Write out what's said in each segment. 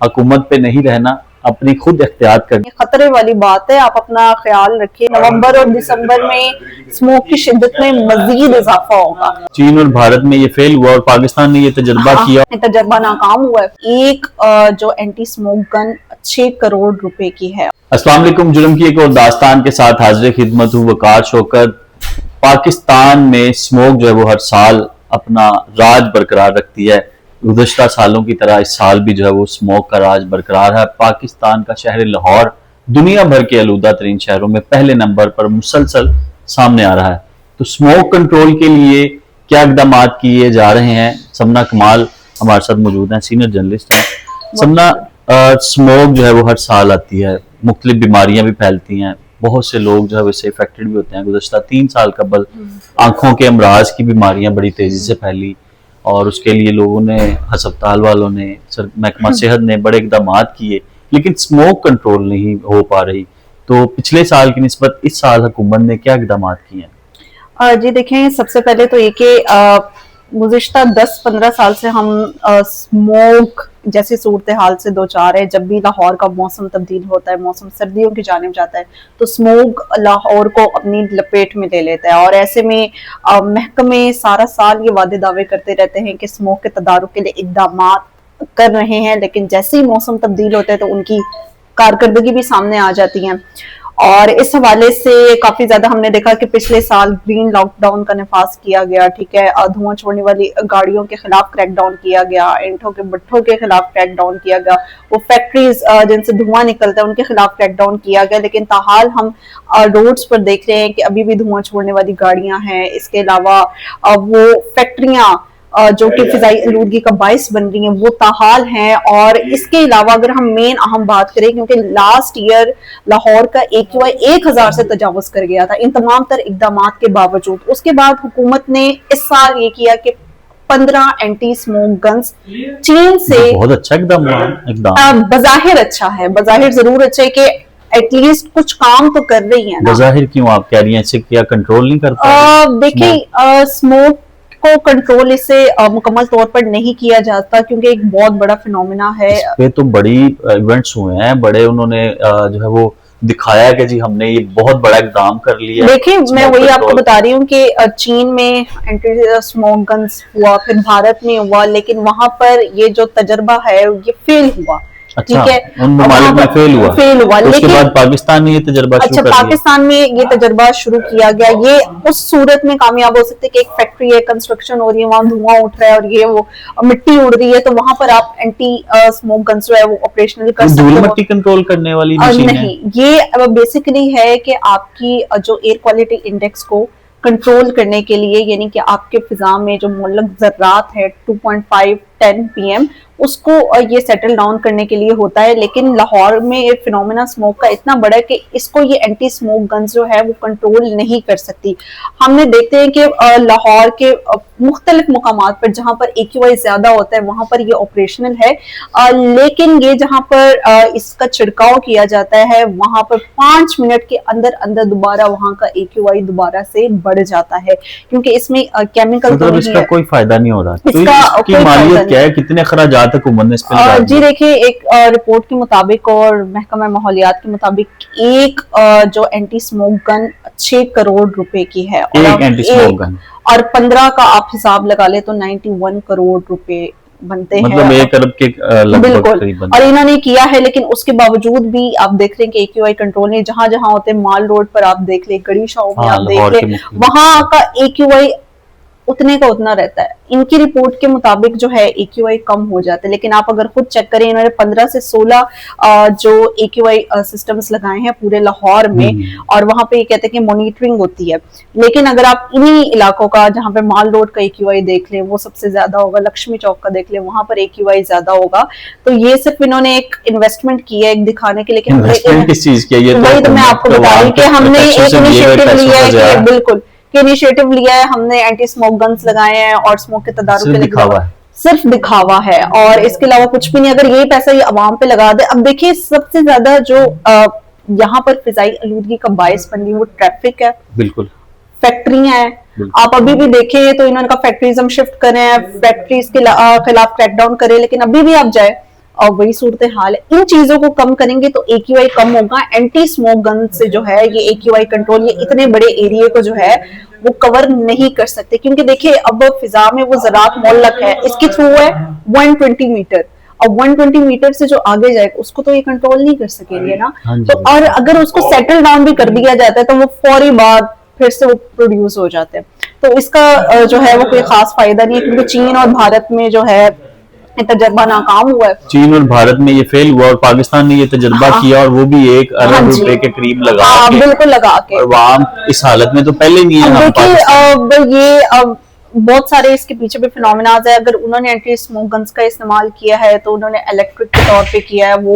हुकूमत पे नहीं रहना, अपनी खुद एहतियात करनी। खतरे वाली बात है, आप अपना ख्याल रखिए। नवंबर और दिसंबर में स्मोक की शिद्दत में मजीद इजाफा होगा। चीन और भारत में ये फेल हुआ और पाकिस्तान ने ये तजर्बा किया, तजर्बा नाकाम हुआ है। एक जो एंटी स्मोक गन 6 करोड़ रुपए की है। अस्सलाम वालेकुम। जुर्म की एक और दास्तान के साथ हाजिर खिदमत हूँ वकार शौकत। पाकिस्तान में स्मोक जो है वो हर साल अपना राज बरकरार रखती है। गुज़श्ता सालों की तरह इस साल भी जो है वो स्मोक का राज बरकरार है। पाकिस्तान का शहर लाहौर दुनिया भर के आलूदा तरीन शहरों में पहले नंबर पर मुसलसल सामने आ रहा है। तो स्मोक कंट्रोल के लिए क्या इकदाम किए जा रहे हैं, समना कमाल हमारे साथ मौजूद हैं, सीनियर जर्नलिस्ट हैं। समना, स्मोक जो है वो हर साल आती है, मुख्तलिफ बीमारियां भी फैलती हैं, बहुत से लोग जो है वैसे इफेक्टेड भी होते हैं। गुज़श्ता 3 साल कबल आंखों के अमराज की बीमारियां बड़ी तेजी से फैली और उसके लिए लोगों ने, हस्पताल वालों ने, महकमा सेहत ने बड़े इकदाम किए, लेकिन स्मोक कंट्रोल नहीं हो पा रही। तो पिछले साल की निस्बत इस साल हुकूमत ने क्या इकदाम किए हैं? जी देखें, सबसे पहले तो ये कि गुज़िश्ता 10-15 साल से हम स्मोक जैसी सूरत हाल से दो चार है। जब भी लाहौर का मौसम तब्दील होता है, मौसम सर्दियों की जानिब जाता है, तो स्मोक लाहौर को अपनी लपेट में ले लेता है। और ऐसे में महकमे सारा साल ये वादे दावे करते रहते हैं कि स्मोक के तदारुक के लिए इकदाम कर रहे हैं, लेकिन जैसे ही मौसम तब्दील होता है तो उनकी कारकर्दगी भी सामने आ जाती है। और इस हवाले से काफी ज्यादा हमने देखा कि पिछले साल ग्रीन लॉकडाउन का नफाज किया गया, ठीक है, धुआं छोड़ने वाली गाड़ियों के खिलाफ क्रैकडाउन किया गया, ईंटों के भट्ठों के खिलाफ क्रैकडाउन किया गया, वो फैक्ट्रीज जिनसे धुआं निकलता है उनके खिलाफ क्रैकडाउन किया गया। लेकिन ताहाल हम रोड्स पर देख रहे हैं कि अभी भी धुआं छोड़ने वाली गाड़ियां हैं। इसके अलावा वो फैक्ट्रियां जो कि फिजाई आलूदगी का बाइस बन रही हैं वो ताहाल हैं। और इसके अलावा अगर हम मेन अहम बात करें, क्योंकि लास्ट ईयर लाहौर का AQI 1000 से तजावुज कर गया था इन तमाम तर इकदाम के बावजूद। उसके बाद हुकूमत ने इस साल ये किया कि 15 एंटी स्मोक गन्स चीन से, बहुत अच्छा एकदम बज़ाहिर अच्छा है, बज़ाहिर जरूर अच्छा है कि एटलीस्ट कुछ काम तो कर रही है ना। बज़ाहिर क्यों आप कह रही हैं, इससे क्या कंट्रोल नहीं करता? देखिए, स्मोक को कंट्रोल इससे मुकम्मल तौर पर नहीं किया जाता, क्योंकि एक बहुत बड़ा फिनोमिना है। इस पे तो बड़ी इवेंट्स हुए हैं, बड़े उन्होंने जो है वो दिखाया कि जी हमने ये बहुत बड़ा इकदाम कर लिया। देखिए, मैं वही आपको बता रही हूँ कि चीन में एंटी स्मोक गन्स हुआ, फिर भारत में हुआ, लेकिन वहां पर ये जो तजर्बा है ये फेल हुआ। अच्छा, ठीक है, उन ममालिक में फेल हुआ। तो उसके बाद पाकिस्तान ने ये तजर्बा अच्छा, पाकिस्तान में ये तजर्बा शुरू किया गया। ये उस सूरत में कामयाब हो सकते कि एक फैक्ट्री है, कंस्ट्रक्शन हो रही है, वहां धुआं उठ रहा है और ये वो मिट्टी उड़ रही है, तो वहां पर आप एंटी स्मोक गन्स जो है वो ऑपरेशनल कर सकते हो। धूल मिट्टी कंट्रोल करने वाली मशीन नहीं, ये बेसिकली है कि आपकी जो एयर क्वालिटी इंडेक्स को कंट्रोल करने के लिए, यानी कि आपके फिजा में जो मुल्लक ज़र्रात है 2.5-10 PM, उसको ये सेटल डाउन करने के लिए होता है। लेकिन लाहौर में ये फिनोमेना स्मोक का इतना बड़ा है कि इसको ये एंटी स्मोक गन्स जो है वो कंट्रोल नहीं कर सकती। हमने देखते हैं कि लाहौर के मुख्तलिफ मुकामात पर जहां पर AQI ज्यादा होता है वहां पर ये ऑपरेशनल है, लेकिन ये जहां पर इसका छिड़काव किया जाता है वहां पर 5 मिनट के अंदर अंदर दोबारा वहां का AQI दोबारा से बढ़ जाता है, क्योंकि इसमें केमिकल मतलब इसका कोई फायदा नहीं हो रहा। तो इसकी मालियत क्या है, कितने खराजात हुकूमत ने इस पे? जी देखिए, एक रिपोर्ट के मुताबिक और महकमा माहौलियात के मुताबिक एक जो एंटी स्मोक गन 6 करोड़ रुपए की है। एक एंटी स्मोक गन और 15 का आप हिसाब लगा ले तो 91 करोड़ रुपए बनते हैं, मतलब 1 अरब के लगभग करीबन। और इन्होंने किया है, लेकिन उसके बावजूद भी आप देख रहे हैं कि AQI कंट्रोल नहीं। जहां जहां होते हैं, माल रोड पर आप देख ले, गड़ी शाह में आप देख ले, वहां का AQI उतने का उतना रहता है। इनकी रिपोर्ट के मुताबिक जो है AQI कम हो जाता है, लेकिन आप अगर खुद चेक करें, इन्होंने 15 से 16 जो AQI सिस्टम्स लगाए हैं पूरे लाहौर में, और वहां पे ये कहते हैं कि मॉनिटरिंग होती है। लेकिन अगर आप इन्हीं इलाकों का, जहां पे माल रोड का AQI देख लें वो सबसे ज्यादा होगा, लक्ष्मी चौक का देख लें वहां पर AQI ज्यादा होगा। तो ये सिर्फ इन्होंने एक इन्वेस्टमेंट की है, एक दिखाने के लिए कि किस चीज की है, वही तो मैं आपको बता रही हूँ कि हमने एक इनिशिएटिव लिया है कि बिल्कुल इनिशिएटिव लिया है, हमने एंटी स्मोक गन्स लगाए हैं और स्मोक के तदारुक के लिए सिर्फ दिखावा है और इसके अलावा कुछ भी नहीं। अगर ये पैसा ये अवाम पे लगा दे। अब देखिए, सबसे ज्यादा जो यहाँ पर फिजाई आलूदगी का बायस बन रही है वो ट्रैफिक है, बिल्कुल, फैक्ट्रियां हैं। आप अभी भी देखें तो इन्होंने कहा फैक्ट्रीज हम शिफ्ट करें, फैक्ट्रीज के खिलाफ क्रैकडाउन करें, लेकिन अभी भी आप जाए और वही सूरत हाल है। इन चीजों को कम करेंगे तो AQI कम होगा। एंटी स्मोक गन से जो है ये AQI कंट्रोल, ये इतने बड़े एरिया को जो है वो कवर नहीं कर सकते, क्योंकि देखिए अब फिजा में वो ज़रात मोहल्लक है, इसकी थ्रू है 120 मीटर, अब 120 मीटर से जो आगे जाएगा उसको तो ये कंट्रोल नहीं कर सकेंगे ना। तो और अगर उसको सेटल डाउन भी कर दिया जाता है तो वो फौरी बाद फिर से वो प्रोड्यूस हो जाते हैं। तो इसका जो है वो कोई खास फायदा नहीं है, क्योंकि चीन और भारत में जो है तजर्बा नाकाम हुआ है। चीन और भारत में ये फेल हुआ और पाकिस्तान ने ये तजर्बा किया, और वो भी 1 अरब रुपए के करीब लगा के, बिल्कुल लगा के। और वहां इस हालत में तो पहले नहीं है। देखिए ये बहुत सारे इसके पीछे भी फिनोमेनाज है। अगर उन्होंने एंटी स्मोक गन्स का इस्तेमाल किया है तो उन्होंने इलेक्ट्रिक के तौर पे किया है, वो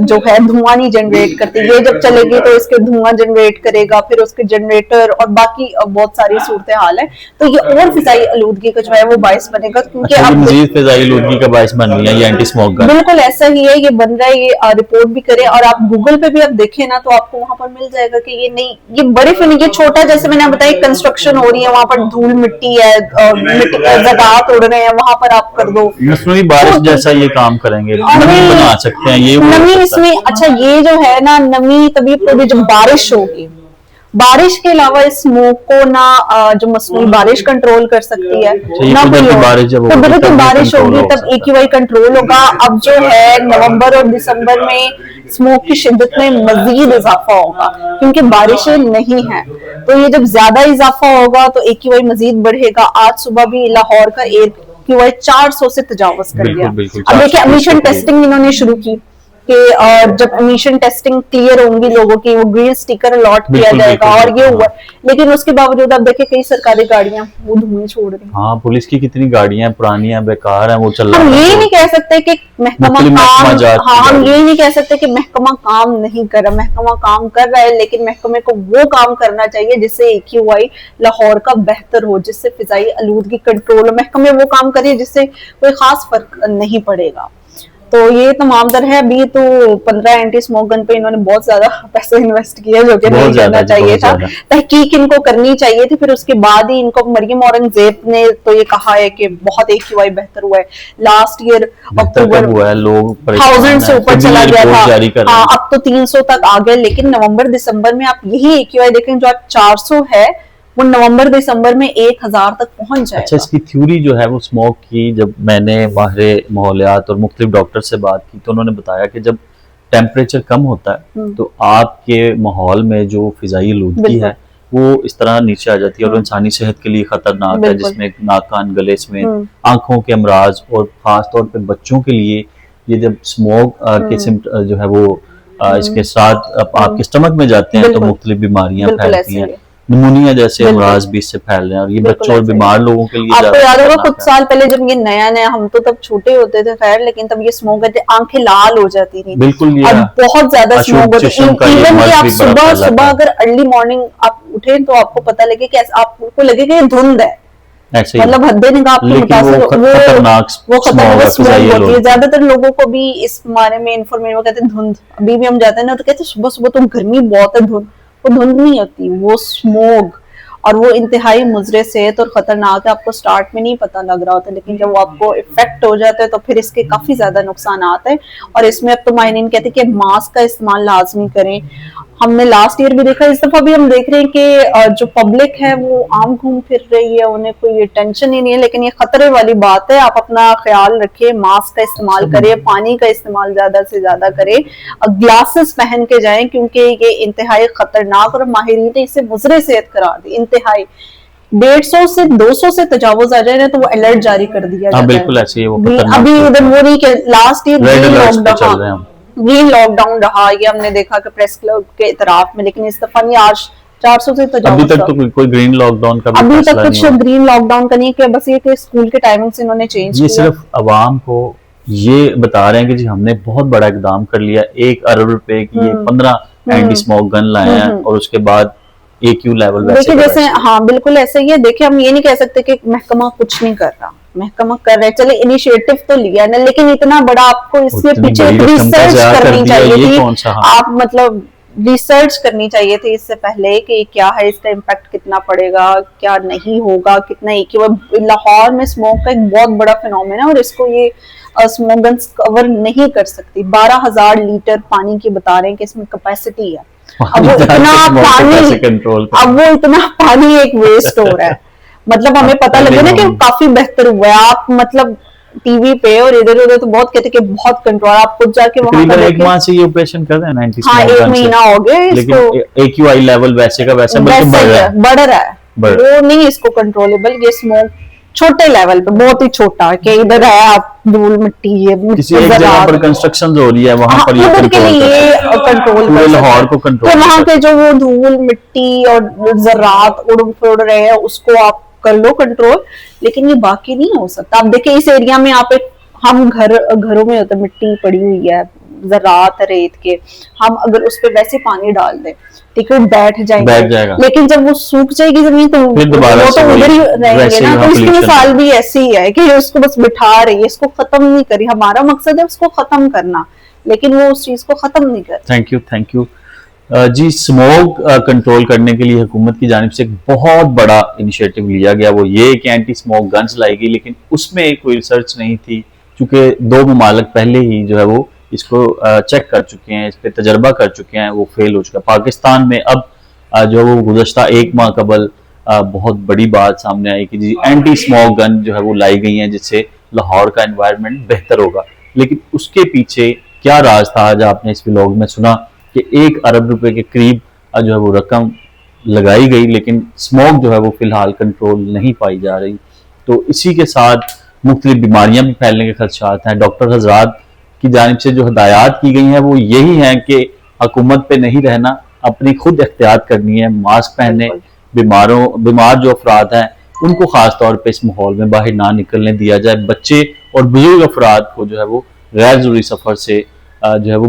जो है धुआं नहीं जनरेट करती, ये जब चलेगी तो इसके धुआं जनरेट करेगा, फिर उसके जनरेटर और बाकी बहुत सारी सूरत हाल है। तो ये और फिजाई आलूदगी का जो है वो बायस बनेगा, क्योंकि अब मजीद फिजाई आलूदगी का बायस बन रही है ये एंटी स्मोक गन। बिल्कुल ऐसा ही है, ये बन रहा है, ये रिपोर्ट भी करे और आप गूगल पे भी आप देखें ना तो आपको वहां पर मिल जाएगा कि ये नहीं, ये बड़े फिर ये छोटा, जैसे मैंने बताया कंस्ट्रक्शन हो रही है, वहां पर धूल मिट्टी है, ज़रात उड़ रहे हैं, वहां पर आप कर दो मसनूई बारिश जैसा ये काम करेंगे, नमी बना सकते हैं ये नमी इसमें। अच्छा ये जो है ना नमी तभी पूरी जब बारिश होगी, बारिश के अलावा इस स्मोक को ना जो मसनूई बारिश कंट्रोल कर सकती है ना कोई बारिश होगी तब AQI कंट्रोल होगा। अब जो है नवंबर और दिसंबर में स्मोक की शिद्दत में मजीद इजाफा होगा, क्योंकि बारिशें नहीं है, तो ये जब ज्यादा इजाफा होगा तो AQI मजीद बढ़ेगा। आज सुबह भी लाहौर का AQI 400 से तजावज कर गया। अब देखिए एमिशन टेस्टिंग इन्होंने शुरू की कि और जब एमिशन टेस्टिंग क्लियर होंगी लोगों की, वो ग्रीन स्टिकर अलॉट किया जाएगा, और ये हुआ। लेकिन उसके बावजूद आप देखिए कई सरकारी गाड़ियां वो धुएं छोड़ रही हैं। हाँ, पुलिस की कितनी गाड़ियां पुरानी हैं, बेकार हैं, वो चल रहा है। हम ये नहीं कह सकते कि महकमा काम, हाँ हम ये नहीं कह सकते कि महकमा काम नहीं कर रहा, महकमा काम कर रहा है, लेकिन महकमे को वो काम करना चाहिए जिससे AQI लाहौर का बेहतर हो, जिससे फिजाई आलूदगी कंट्रोल हो। महकमे वो काम करिए जिससे कोई खास फर्क नहीं पड़ेगा। तो ये तमाम दर है। अभी तो 15 एंटी स्मोक गन पे इन्होंने बहुत ज्यादा पैसा इन्वेस्ट किया, जो कि नहीं करना चाहिए था। तहकीक इनको करनी चाहिए थी, फिर उसके बाद ही इनको मरियम औरंगजेब ने तो ये कहा है कि बहुत AQI बेहतर हुआ है। लास्ट ईयर अक्टूबर हुआ है, लोग 1000 से ऊपर चला गया था, हाँ अब तो 300 तक आ गया। लेकिन नवंबर दिसंबर में आप यही AQI देखें जो आप 400 है, वो नवंबर दिसंबर में 1000 तक पहुंच जाएगा। अच्छा, इसकी थ्योरी जो है वो स्मोक की, जब मैंने माहिर माहौलियात और मुख्तलिफ डॉक्टर से बात की तो उन्होंने बताया कि जब टेम्परेचर कम होता है तो आपके माहौल में जो फिजाई आलूदगी है वो इस तरह नीचे आ जाती है और इंसानी सेहत के लिए खतरनाक है, जिसमें नाक कान गले में आंखों के अमराज, और खास तौर पे बच्चों के लिए ये जब स्मोक के जो है वो इसके साथ आपके स्टमक में जाते हैं तो मुख्तलिफ बीमारियां फैलती हैं, निमोनिया जैसे अमराज भी इससे फैल रहे हैं, और ये बच्चों और बीमार लोगों के लिए आपको याद होगा कुछ साल पहले जब ये नया नया, हम तो तब छोटे होते थे खैर, लेकिन तब ये स्मोक करते आंखें लाल हो जाती थी। बिल्कुल, ये बहुत ज्यादा स्मोक होती है। इवन कि आप सुबह अगर अर्ली मॉर्निंग आप उठे तो आपको पता लगे कि आपको लगे कि ये धुंध है, मतलब हद्दे निगाह आपको मुतासिर वो खतरनाक स्मोक होती है। ज्यादातर लोगों को भी इस बारे में इन्फॉर्मेशन, वो कहते हैं धुंध। अभी भी हम जाते हैं ना तो कहते हैं सुबह सुबह तो गर्मी बहुत है, धुंध। वो धुंध नहीं होती, वो स्मोक, और वो इंतहाई मुजरे सेहत और खतरनाक है। आपको स्टार्ट में नहीं पता लग रहा होता, लेकिन जब वो आपको इफेक्ट हो जाता है तो फिर इसके काफी ज्यादा नुकसान आते हैं। और इसमें अब तो माहिरीन कहते हैं कि मास्क का इस्तेमाल लाजमी करें। हमने लास्ट ईयर भी देखा, इस दफा भी हम देख रहे हैं कि जो पब्लिक है वो आम घूम फिर रही है, उन्हें कोई टेंशन ही नहीं है। लेकिन ये खतरे वाली बात है, आप अपना ख्याल रखिए, मास्क का इस्तेमाल करें, पानी का इस्तेमाल ज्यादा से ज्यादा करें, ग्लासेस पहन के जाएं, क्योंकि ये इंतहाई खतरनाक, और माहिरीन ने इसे मुजरे सेहत करार दी। इंतहाई 150 से 200 से तजावुज आ जाए ना तो वो अलर्ट जारी कर दिया जाता है। बिल्कुल ऐसे ही वो अभी उधर वो नहीं कि लास्ट ईयर ग्रीन लॉकडाउन रहा, ये हमने देखा कि प्रेस क्लब के इतराफ में, लेकिन इस दफा नहीं, आज 400 से अभी तक तो कोई ग्रीन लॉकडाउन का अभी तक कुछ ग्रीन लॉकडाउन का नहीं, कि बस ये कि स्कूल के टाइमिंग्स इन्होंने चेंज किया। ये सिर्फ अवाम को ये बता रहे हैं कि जी हमने बहुत बड़ा इकदाम कर लिया, 1 अरब रुपए की 15 एंटी स्मोक गन लाए हैं, और उसके बाद AQ लेवल देखिए जैसे, हाँ बिल्कुल ऐसे ही है। देखिए हम ये नहीं कह सकते कि महकमा कुछ नहीं कर रहा, महकमा कर रहे, चले इनिशिएटिव तो लिया ना, लेकिन इतना बड़ा आपको इसके पीछे रिसर्च करनी चाहिए थी। आप मतलब रिसर्च करनी चाहिए थी इससे पहले कि ये क्या है, इसका इम्पैक्ट कितना पड़ेगा, क्या नहीं होगा, कितना ही कि लाहौर में स्मोक का एक बहुत बड़ा फिनोमेना है और इसको ये स्मोक गन्स कवर नहीं कर सकती। 12,000 लीटर पानी की बता रहे हैं कि इसमें कैपेसिटी है। अब वो इतना पानी एक वेस्ट हो रहा है। मतलब हमें पता लगे ना कि काफी बेहतर हुआ है। आप मतलब टीवी पे और इधर उधर तो बहुत कहते कि बहुत कंट्रोल, आप खुद जाके वहां पर एक माह से ये ऑपरेशन कर रहे हैं 90 हाँ, 1 महीना हो गया इसको। लेकिन AQI लेवल वैसे का वैसा बढ़ रहा है। वो नहीं इसको कंट्रोलेबल, ये स्मोक छोटे लेवल पे, बहुत ही छोटा कि इधर है आप धूल मिट्टी, ये किसी एक जगह पर कंस्ट्रक्शन हो रही है वहां पर ये कंट्रोल लाहौर को कंट्रोल, तो वहां के जो वो धूल मिट्टी और ज़रात उड़ रहे हैं उसको आप कर लो कंट्रोल, लेकिन ये बाकी नहीं हो सकता। आप देखिए इस एरिया में आप हम घरों में होता मिट्टी पड़ी हुई है, ज़रात रेत के, हम अगर उस पे वैसे पानी डाल दें ठीक है बैठ जाएगा, लेकिन जब वो सूख जाएगी जमीन तो वो तो उधर ही रहेंगे ना। तो इसकी मिसाल भी ऐसी ही है कि उसको बस बिठा रही है, इसको खत्म नहीं करी। हमारा मकसद है उसको खत्म करना, लेकिन वो उस चीज को खत्म नहीं कर। Thank you ji. Smoke control करने के लिए हुकूमत की जानिब से एक बहुत बड़ा इनिशिएटिव लिया गया, वो ये कि एंटी स्मोक गन्स लाई गई, लेकिन उसमें कोई रिसर्च नहीं थी क्योंकि 2 ममालिक पहले ही जो है वो इसको चेक कर चुके हैं, इस पर तजर्बा कर चुके हैं, वो फेल हो चुका है। पाकिस्तान में अब जो वो गुज़श्ता 1 माह कबल बहुत बड़ी बात सामने आई कि जी एंटी स्मोक गन जो है वो लाई गई हैं जिससे लाहौर का एनवायरनमेंट बेहतर होगा। लेकिन उसके पीछे क्या राज था, आज आपने इस व्लॉग में सुना कि 1 अरब रुपए के करीब जो है वो रकम लगाई गई, लेकिन स्मोक जो है वो फिलहाल कंट्रोल नहीं पाई जा रही। तो इसी के साथ मुख्तलिफ बीमारियां भी फैलने के खदशात हैं। डॉक्टर हजरात की जानिब से जो हदायत की गई हैं वो यही है कि हुकूमत पे नहीं रहना, अपनी खुद एहतियात करनी है, मास्क पहने, बीमार जो अफराद हैं उनको खास तौर पे इस माहौल में बाहर ना निकलने दिया जाए। बच्चे और बुजुर्ग अफराद को जो है वो गैर जरूरी सफर से जो है वो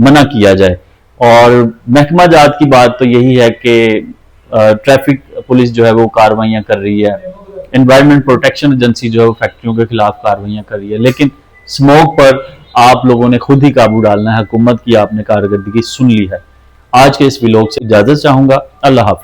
मना किया जाए। और महकमा जात की बात तो यही है कि ट्रैफिक पुलिस जो है वो कार्रवाइयां कर रही है, एनवायरनमेंट प्रोटेक्शन एजेंसी जो है वो फैक्ट्रियों के खिलाफ कार्रवाइयां कर रही है, लेकिन स्मोक पर आप लोगों ने खुद ही काबू डालना है। हुकूमत की आपने कारकर्दगी सुन ली है। आज के इस व्लॉग से इजाजत चाहूंगा। अल्लाह हाफिज।